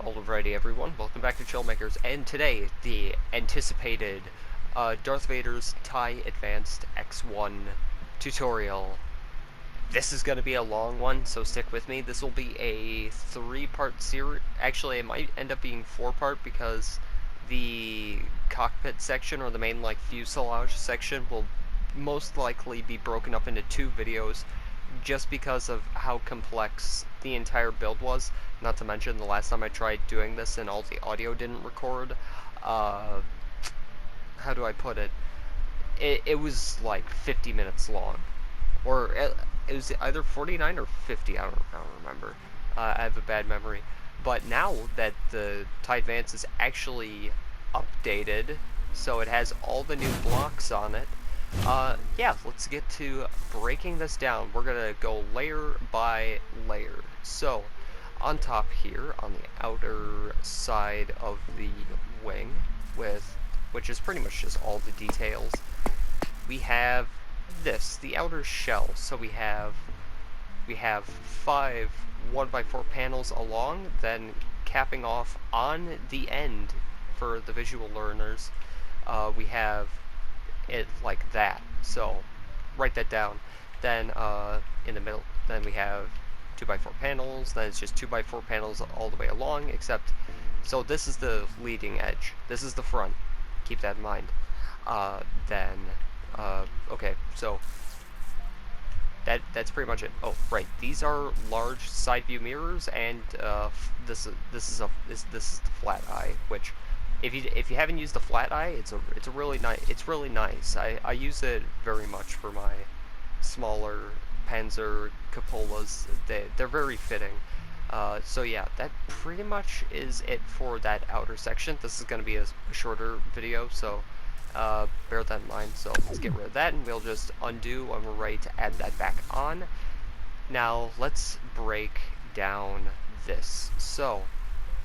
Alrighty everyone, welcome back to Trailmakers, and today, the anticipated Darth Vader's TIE Advanced X1 tutorial. This is going to be a long one, so stick with me. This will be a 3-part series. Actually, it might end up being 4-part because the cockpit section, or the main fuselage section, will most likely be broken up into 2 videos just because of how complex the entire build was. Not to mention the last time I tried doing this and all the audio didn't record. How do I put it? It was like 50 minutes long. Or it was either 49 or 50, I don't remember. I have a bad memory. But now that the TIE Advance is actually updated, so it has all the new blocks on it, yeah, let's get to breaking this down. We're gonna go layer by layer. So, on top here, on the outer side of the wing, which is pretty much just all the details, we have this, the outer shell. So we have 5 1x4 panels along, then capping off on the end for the visual learners. We have it like that, so write that down. Then in the middle, then we have 2x4 panels, then it's just 2x4 panels all the way along, except, so this is the leading edge, this is the front, keep that in mind. Okay, so that's pretty much it. Oh, right, these are large side view mirrors, and this is the flat eye, which if you haven't used the flat eye, it's really nice. I use it very much for my smaller Panzer cupolas. They're very fitting. So yeah, that pretty much is it for that outer section. This is going to be a shorter video, so bear that in mind. So let's get rid of that, and we'll just undo when we're ready to add that back on. Now let's break down this. So,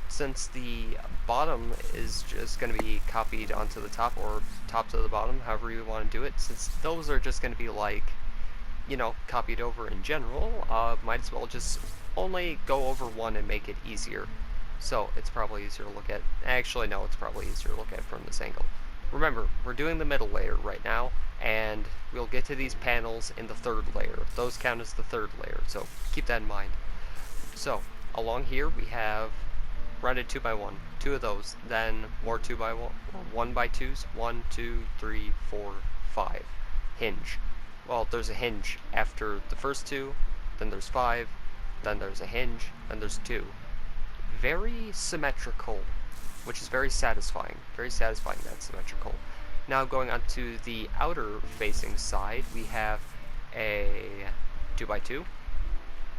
since the bottom is just going to be copied onto the top, or top to the bottom, however you want to do it, since those are just going to be copied over in general, might as well just only go over one and make it easier. So it's probably easier to look at. Actually, no, it's probably easier to look at from this angle. Remember, we're doing the middle layer right now, and we'll get to these panels in the 3rd layer. Those count as the 3rd layer, so keep that in mind. So, along here we have rounded 2x1, 2 of those, then more 2x1, or 1x2s, 1, 2, 3, 4, 5. Hinge. Well, there's a hinge after the first 2, then there's 5, then there's a hinge, then there's 2. Very symmetrical, which is very satisfying. Very satisfying that it's symmetrical. Now going on to the outer facing side, we have a 2x2.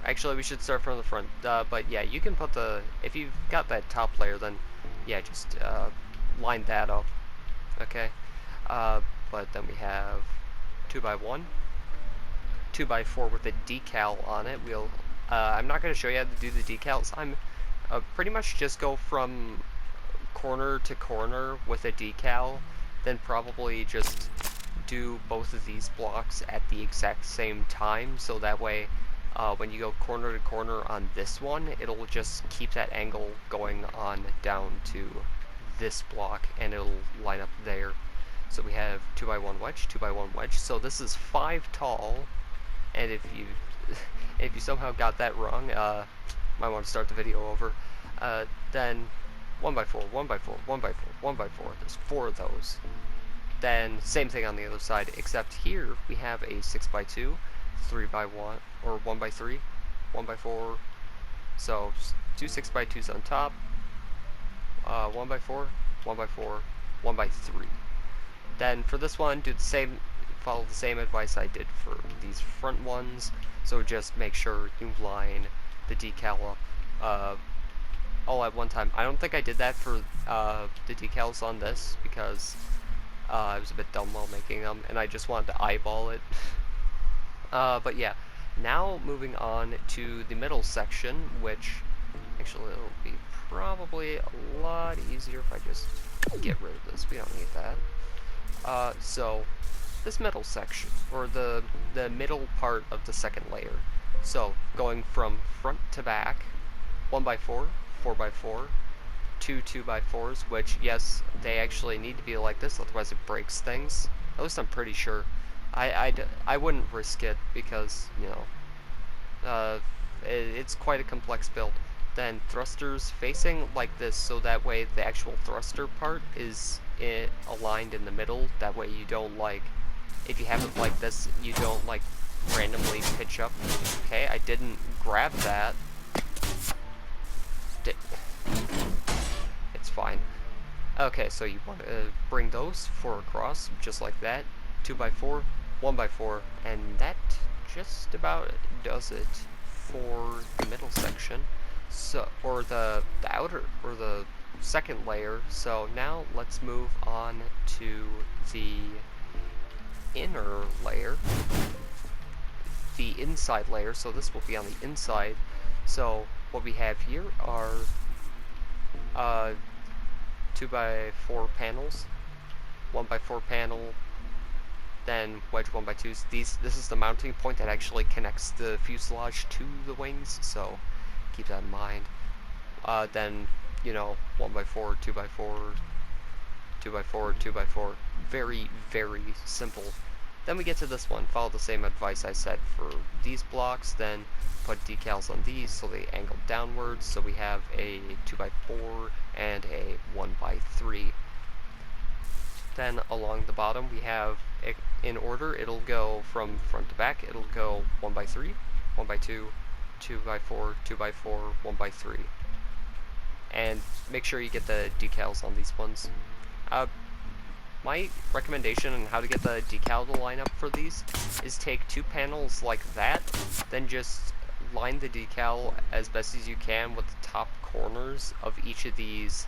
Actually, we should start from the front, but yeah, you can put if you've got that top layer, then yeah, just line that up, okay? But then we have 2x1, 2x4 with a decal on it. I'm not going to show you how to do the decals. I'm pretty much just go from corner to corner with a decal, then probably just do both of these blocks at the exact same time, so that way when you go corner to corner on this one, it'll just keep that angle going on down to this block, and it'll line up there. So we have 2x1 wedge, 2x1 wedge. So this is 5 tall, and if you somehow got that wrong, might want to start the video over. Then 1x4, 1x4, 1x4, 1x4. There's 4 of those. Then same thing on the other side, except here we have a 6x2, 3x1, or 1x3, 1x4. So 2 6x2s on top, 1x4, 1x4, 1x3. Then for this one, follow the same advice I did for these front ones. So just make sure you line the decal up all at one time. I don't think I did that for the decals on this because I was a bit dumb while making them, and I just wanted to eyeball it. But yeah, now moving on to the middle section, which actually it'll be probably a lot easier if I just get rid of this. We don't need that. So this middle section, or the middle part of the 2nd layer. So going from front to back, 1x4, 4x4, two 2x4s, which, yes, they actually need to be like this, otherwise it breaks things. At least I'm pretty sure. I wouldn't risk it because, you know, it's quite a complex build. Then thrusters facing like this, so that way the actual thruster part is aligned in the middle. That way you don't, like, if you have it like this, you don't, like, randomly pitch up. Okay, I didn't grab that. It's fine. Okay, so you want to bring those 4 across, just like that. 2x4, 1x4, and that just about does it for the middle section. So, or the outer, or the second layer. So now let's move on to the inner layer, the inside layer. So this will be on the inside. So what we have here are 2x4 panels, 1x4 panel, then wedge 1x2s. This is the mounting point that actually connects the fuselage to the wings, so keep that in mind. Then, you know, 1x4, 2x4, 2x4, 2x4. Very, very simple. Then we get to this one. Follow the same advice I said for these blocks, then put decals on these so they angle downwards, so we have a 2x4 and a 1x3. Then along the bottom we have, in order, it'll go from front to back, it'll go 1x3, 1x2, 2x4, 2x4, 1x3. And make sure you get the decals on these ones. My recommendation on how to get the decal to line up for these is take 2 panels like that, then just line the decal as best as you can with the top corners of each of these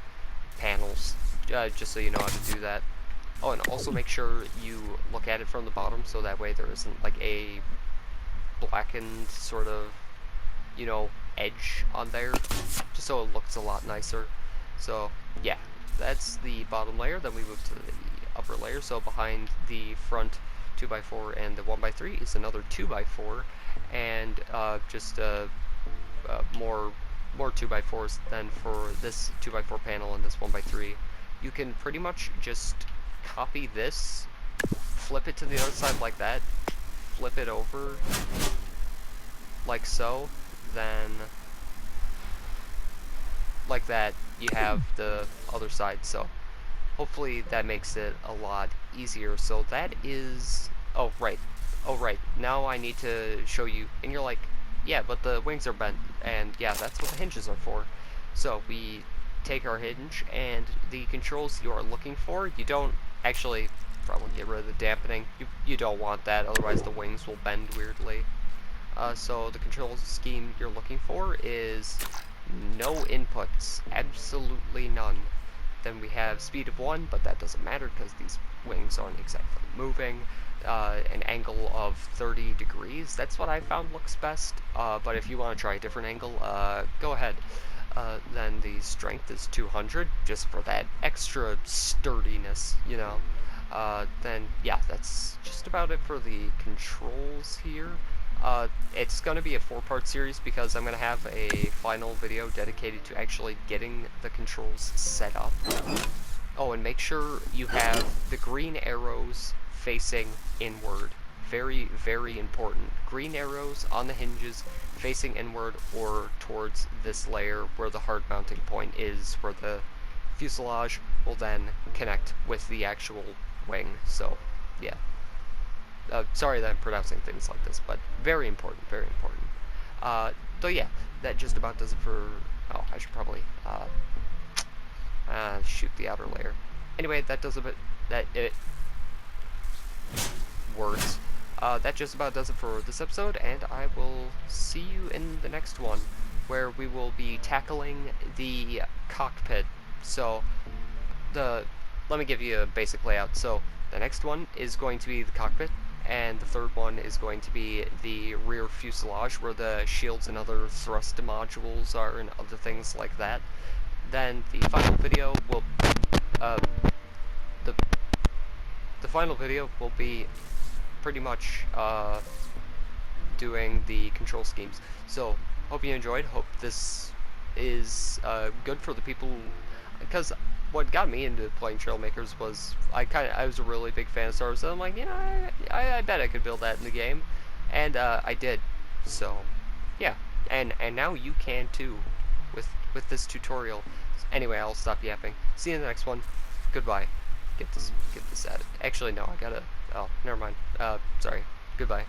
panels, just so you know how to do that. Oh, and also make sure you look at it from the bottom, so that way there isn't like a blackened sort of, you know, edge on there, just so it looks a lot nicer. So yeah, that's the bottom layer. Then we move to the upper layer. So behind the front 2x4 and the 1x3 is another 2x4, and just more 2x4s than for this 2x4 panel and this 1x3. You can pretty much just copy this, flip it to the other side like that, flip it over like so, then like that you have the other side. So hopefully that makes it a lot easier. So that is, oh right, now I need to show you, and you're like, yeah, but the wings are bent, and yeah, that's what the hinges are for. So we take our hinge, and the controls you are looking for, you don't actually probably get rid of the dampening. You don't want that, otherwise the wings will bend weirdly. So the control scheme you're looking for is no inputs, absolutely none. Then we have speed of 1, but that doesn't matter because these wings aren't exactly moving. An angle of 30 degrees, that's what I found looks best, but if you want to try a different angle, go ahead. Then the strength is 200, just for that extra sturdiness, you know. Then yeah, that's just about it for the controls here. It's going to be a 4-part series because I'm going to have a final video dedicated to actually getting the controls set up. Oh, and make sure you have the green arrows facing inward. Very, very important. Green arrows on the hinges facing inward or towards this layer where the hard mounting point is, where the fuselage will then connect with the actual wing. So, yeah. Sorry that I'm pronouncing things like this, but very important, very important. So yeah, that just about does it for, oh, I should probably, shoot the outer layer. Anyway, that does it words. That just about does it for this episode, and I will see you in the next one, where we will be tackling the cockpit. So, let me give you a basic layout. So, the next one is going to be the cockpit, and the third one is going to be the rear fuselage, where the shields and other thrust modules are, and other things like that. Then the final video will, the final video will be pretty much doing the control schemes. So, hope you enjoyed. Hope this is good for the people. because what got me into playing Trailmakers was I was a really big fan of Star Wars, so I'm like, I bet I could build that in the game, and I did. So yeah, and now you can too, with this tutorial. Anyway, I'll stop yapping. See you in the next one. Goodbye. Get this out. Actually, no, I gotta. Oh, never mind. Sorry. Goodbye.